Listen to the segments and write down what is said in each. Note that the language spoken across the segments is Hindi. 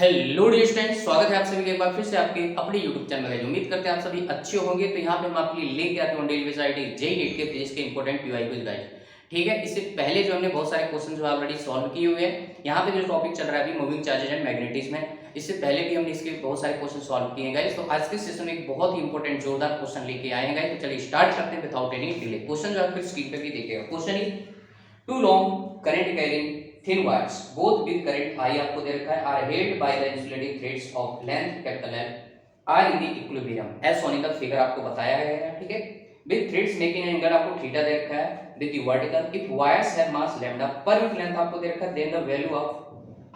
हेलो डियर स्टूडेंट्स, स्वागत है आप सभी का एक बार फिर से आपके अपने यूट्यूब चैनल में। उम्मीद करते हैं आप सभी अच्छे होंगे। तो यहाँ पे हम आपके लिए लेके आते हैं daily base IT JEE NEET के पेज के इंपॉर्टेंट पीवाई क्विज गाइड। ठीक है, इससे पहले जो हमने बहुत सारे क्वेश्चन जो ऑलरेडी सॉल्व किए हुए हैं। यहाँ पे जो टॉपिक चल रहा है अभी मूविंग चार्जेज एंड मैग्नेटिज्म में, इससे पहले भी हमने इसके बहुत सारे क्वेश्चन सॉल्व किए हैं गाइस। तो आज के सेशन में एक बहुत ही इंपॉर्टेंट जोरदार क्वेश्चन लेके आए हैं गाइस। तो चलिए स्टार्ट करते हैं विदाउट एनी डिले। क्वेश्चन जो आपको स्क्रीन पे भी देखेगा। Question is two long current carrying thin wires both with current I आपको दे रखा है are held by the insulating threads of length capital L are in the equilibrium as shown in the figure आपको बताया गया है। ठीक है, with threads making an angle आपको थीटा दे रखा है with the vertical if wires have mass lambda per unit length आपको दे रखा है then the value of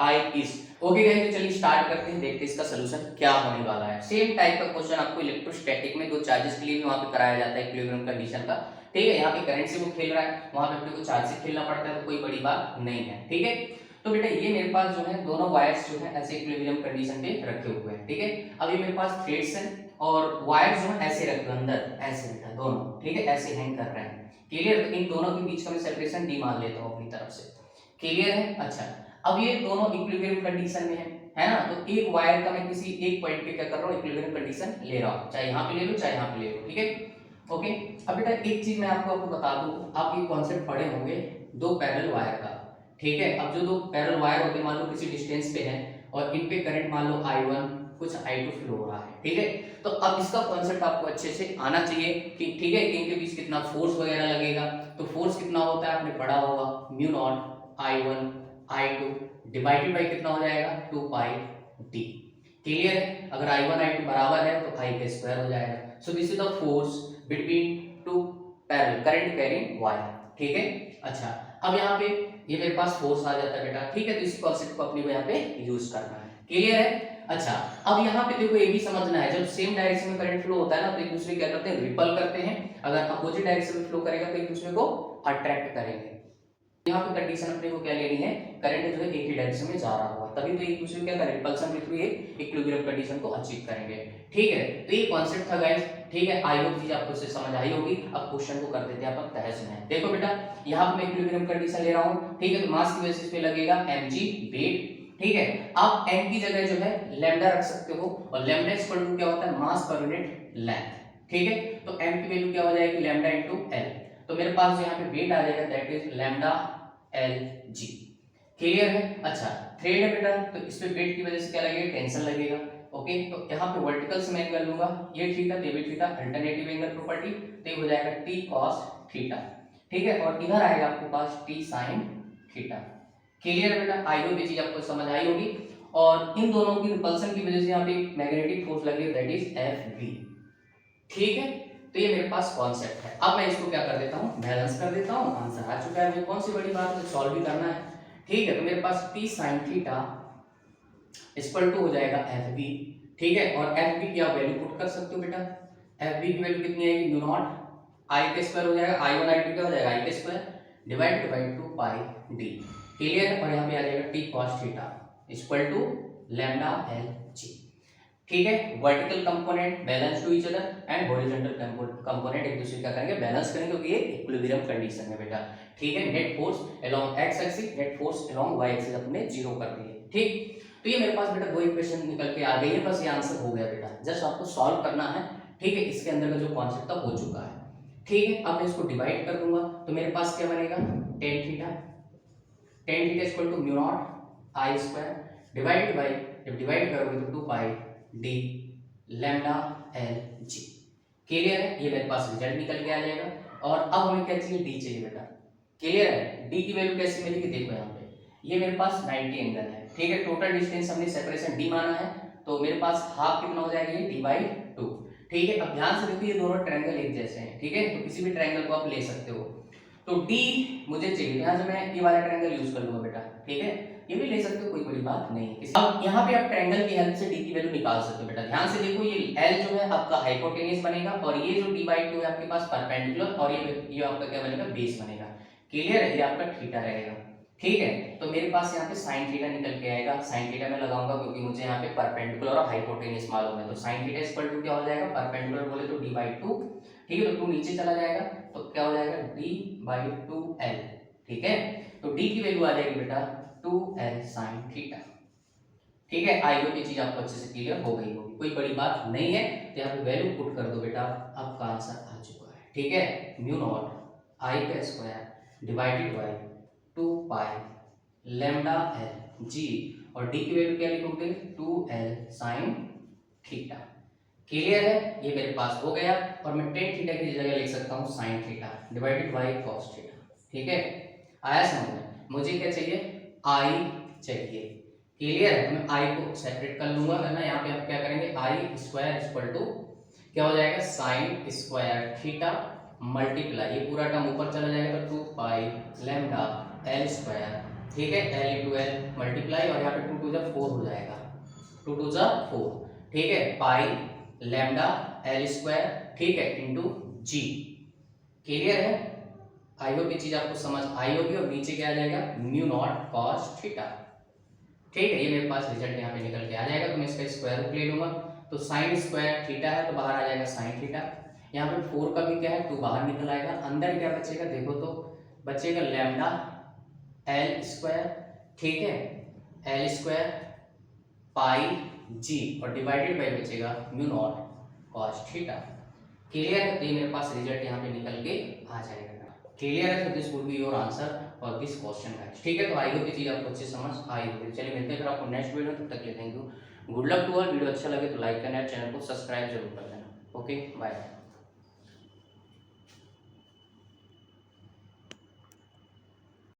I is okay guys. तो चलिए स्टार्ट करते हैं, देखते हैं इसका सलूशन क्या होने वाला है। सेम टाइप का क्वेश्चन आपको इलेक्ट्रोस्टैटिक में दो चार्जेस के लिए भी वहां पे कराया जाता है इक्विलिब्रियम कंडीशन का। ठीक है, यहाँ पे करंट से वो खेल रहा है, वहां पे अपने को चार्ज से खेलना पड़ता है, तो कोई बड़ी बात नहीं है। ठीक है, तो बेटा ये मेरे पास जो है दोनों वायर्स जो है ऐसे इक्विलिब्रियम कंडीशन पे रखे हुए हैं। ठीक है, अब ये मेरे पास थ्रेड्स हैं और वायर्स जो है ऐसे रखे अंदर, ऐसे बेटा दोनों। ठीक है, ऐसे हैंग कर रहे हैं। क्लियर? इन दोनों के बीच का मैं सेपरेशन डी मान लेता हूँ अपनी तरफ से। क्लियर है? अच्छा, अब ये दोनों इक्विलिब्रियम कंडीशन में है ना, तो एक वायर का मैं किसी एक पॉइंट पे क्या कर रहा हूँ, इक्विलिब्रियम कंडीशन ले रहा हूँ, चाहे यहाँ पे ले लो चाहे यहाँ पे ले लो। ठीक है, ओके। अब बेटा एक चीज मैं आपको बता दूं, आप ये कॉन्सेप्ट पढ़े होंगे दो पैरेलल वायर का। ठीक है, अब जो दो पैरेलल वायर होते हैं मान लो किसी डिस्टेंस पे है और इन पे करंट मान लो I1 कुछ I2 फ्लो हो रहा है। ठीक है, तो अब इसका कॉन्सेप्ट आपको अच्छे से आना चाहिए कि ठीक है कि इनके बीच कितना फोर्स वगैरह लगेगा। तो फोर्स कितना होता है आपने पढ़ा होगा, mu naught I1 I2 divided by कितना हो जाएगा 2 पाई d। क्लियर है? अगर I1 I2 बराबर है तो I का स्क्वायर हो जाएगा। So this is the force between two parallel current carrying wire. ठीक है, अच्छा अब यहाँ पे ये मेरे पास फोर्स आ जाता है बेटा। ठीक है, तो इस कॉन्सेप्ट को अपने को यहाँ पे यूज करना है। क्लियर है? अच्छा, अब यहाँ पे देखो ये भी समझना है, जब सेम डायरेक्शन में करंट फ्लो होता है ना तो एक दूसरे क्या करते हैं, रिपल करते हैं। अगर अपोजिट डायरेक्शन में फ्लो करेगा तो एक दूसरे को अट्रैक्ट करेंगे। यहाँ पे कंडीशन अपने को क्या लेनी है, करंट जो है एक ही डायरेक्शन में जा रहा होगा, तभी तो एक दूसरे को क्या करें, रिपल्सन के थ्रू एक इक्विलिब्रियम कंडीशन को अचीव करेंगे। ठीक है, तो ये कॉन्सेप्ट था गाइस। ठीक है, आई होप चीज आपको इससे समझ आई होगी। अब क्वेश्चन को कर देते हैं अपन तहस में। देखो बेटा, यहाँ पे मैं इक्विलिब्रियम कंडीशन ले रहा हूँ। ठीक है, तो मास की बेसिस पे लगेगा mg वेट। ठीक है, आप m की जगह जो है लैम्डा रख सकते हो और लैम्डा इक्वल टू क्या होता है, मास पर यूनिट लेंथ। ठीक है, तो m की वैल्यू क्या हो जाएगी, लैम्डा इनटू l। तो मेरे पास यहाँ पे वेट आ जाएगा that is lambda L G. Clear है? अच्छा, थ्रेड है बेटा, तो इस पे वेट की वजह से क्या लगेगा, टेंशन लगेगा। ओके, तो यहाँ पे वर्टिकल से मैं एंगल लूंगा, ये थीटा ये भी थीटा, अल्टरनेटिव एंगल प्रॉपर्टी, तो ये हो जाएगा टी कॉस थीटा। ठीक है, और इधर आएगा आपके पास टी साइन थीटा। क्लियर है बेटा? आई होप ये चीज आपको समझ आई होगी। और इन दोनों की रिपल्सन की वजह से यहाँ पे मैग्नेटिक फोर्स लगी दैट इज एफ वी। ठीक है, तो ये मेरे पास कॉन्सेप्ट है। अब मैं इसको क्या कर देता हूँ, बैलेंस कर देता हूँ। आंसर आ चुका है, मुझे कौन सी बड़ी बात है, सॉल्व भी करना है। ठीक है, तो मेरे पास T sine theta equal to हो जाएगा एफ बी। ठीक है, और एफ बी की आप वैल्यू पुट कर सकते हो बेटा। एफ बी की वैल्यू कितनी आएगी, म्यू नॉट आई के स्क्वायर हो जाएगा, आई वन आई टू क्या हो जाएगा, आई के square divided by 2 pi d. Clear है? और यहाँ पे आ जाएगा T cos theta equal to lambda L g. ठीक है, vertical component balance to each other and horizontal component एक दूसरे का करेंगे बैलेंस करेंगे, क्योंकि ये इक्विलिब्रियम कंडीशन है बेटा। ठीक है, net force along X axis, net force along Y axis अपने जीरो कर दिए। ठीक, तो ये मेरे पास बेटा दो इक्वेशन निकल के आ गई है, बस ये आंसर हो गया बेटा, जस्ट आपको सॉल्व करना है। ठीक है, इसके अंदर का जो कॉन्सेप्ट था हो चुका है। ठीक है, अब मैं इसको डिवाइड कर दूंगा तो मेरे पास क्या बनेगा, tan theta equal to mu naught I square divided by, जब डिवाइड करोगे तो 2 pi D lambda L G. Clear है? ये मेरे पास रिजल्ट निकल के आ जाएगा। और अब हमें क्या चाहिए, डी चाहिए बेटा। क्लियर है? डी की वैल्यू कैसे मिलेगी, देखो यहाँ पे ये मेरे पास 90 एंगल है। ठीक है, टोटल डिस्टेंस हमने सेपरेशन डी माना है, तो मेरे पास हाफ कितना हो जाएगा, ये डी बाई 2। ठीक है, अब ध्यान से देखो ये दोनों ट्रायंगल एक जैसे हैं। ठीक है, तो किसी भी ट्रायंगल को आप ले सकते हो। तो डी मुझे चाहिए, यहाँ से मैं ये वाला ट्रायंगल यूज कर लूंगा बेटा। ठीक है, ये भी ले सकते हो, कोई बड़ी बात नहीं है। अब यहाँ पे आप ट्रायंगल की हेल्प से डी की वैल्यू निकाल सकते हो बेटा। ध्यान से देखो, ये एल जो है आपका हाइपोटेन्यूज बनेगा और ये जो डी बाई 2 है आपके पास परपेंडिकुलर, और ये आपका क्या बनेगा, बेस बनेगा। क्लियर है? ये आपका थीटा रहेगा। ठीक है, तो मेरे पास यहाँ पे साइन थीटा निकल के आएगा। साइन थीटा मैं लगाऊंगा क्योंकि मुझे यहाँ पे परपेंडिकुलर और हाइपोटेन्यूज मालूम है, तो साइन थीटा इक्वल टू क्या हो जाएगा, परपेंडिकुलर बोले तो डी बाई 2। ठीक है, तो 2 नीचे चला जाएगा तो क्या हो जाएगा, डी बाई 2 एल। ठीक है, तो डी की वैल्यू आ जाएगी बेटा 2 एल साइन थीटा। ठीक है, आई होप ये चीज आपको अच्छे से क्लियर हो गई होगी, कोई बड़ी बात नहीं है। तो यहाँ पे वैल्यू पुट कर दो बेटा, आपका आंसर आ चुका है। ठीक है, म्यू नॉट आई का square divided by 2 pi lambda L जी, और डी की वैल्यू क्या लिखोगे 2l साइन थीटा। क्लियर है, ये मेरे पास हो गया, और मैं टेन थीटा की जगह लिख सकता हूँ sine theta divided by cos theta. ठीक है, आया समझ में? मुझे क्या चाहिए, आई चाहिए। क्लियर है, तो मैं आई को सेपरेट कर लूंगा, है ना। यहाँ पे आप क्या करेंगे, आई स्क्वायर इक्वल टू क्या हो जाएगा, साइन स्क्वायर थीटा मल्टीप्लाई, ये पूरा टर्म ऊपर चला जाएगा तो 2 पाई लैम्डा एल स्क्वायर। ठीक है, एल इंटू एल मल्टीप्लाई, और यहाँ पे 2 टू 4 हो जाएगा, 2 टू 4। ठीक है, पाई लैम्डा एल स्क्वायर, ठीक है, इंटू जी। क्लियर है, आई होप ये चीज आपको समझ आई होगी। और नीचे क्या आ जाएगा, म्यू नॉट कॉस थीटा। ठीक है, ये मेरे पास रिजल्ट यहाँ पे निकल के आ जाएगा, तो मैं इसका स्क्वायर रूट ले लूंगा, तो साइन स्क्वायर थीटा है तो बाहर आ जाएगा साइन थीटा। यहाँ पे 4 का भी क्या है, 2 बाहर निकल आएगा, अंदर क्या बचेगा देखो तो, बचेगा लैम्डा एल स्क्वायर। ठीक है, एल स्क्वायर पाई जी, और डिवाइडेड बाई बचेगा mu naught cos theta. Clear है, तो ये मेरे पास रिजल्ट यहाँ पे निकल के आ जाएगा। क्लियर है, तो this would be your answer for this question guys. ठीक है, तो आई होप ये चीज आपको अच्छी समझ आई होगी। चलिए मिलते हैं फिर आपको नेक्स्ट वीडियो, तब तक के लिए thank you, good luck to all. Video अच्छा लगे तो लाइक करना, चैनल को सब्सक्राइब जरूर कर देना। Okay bye.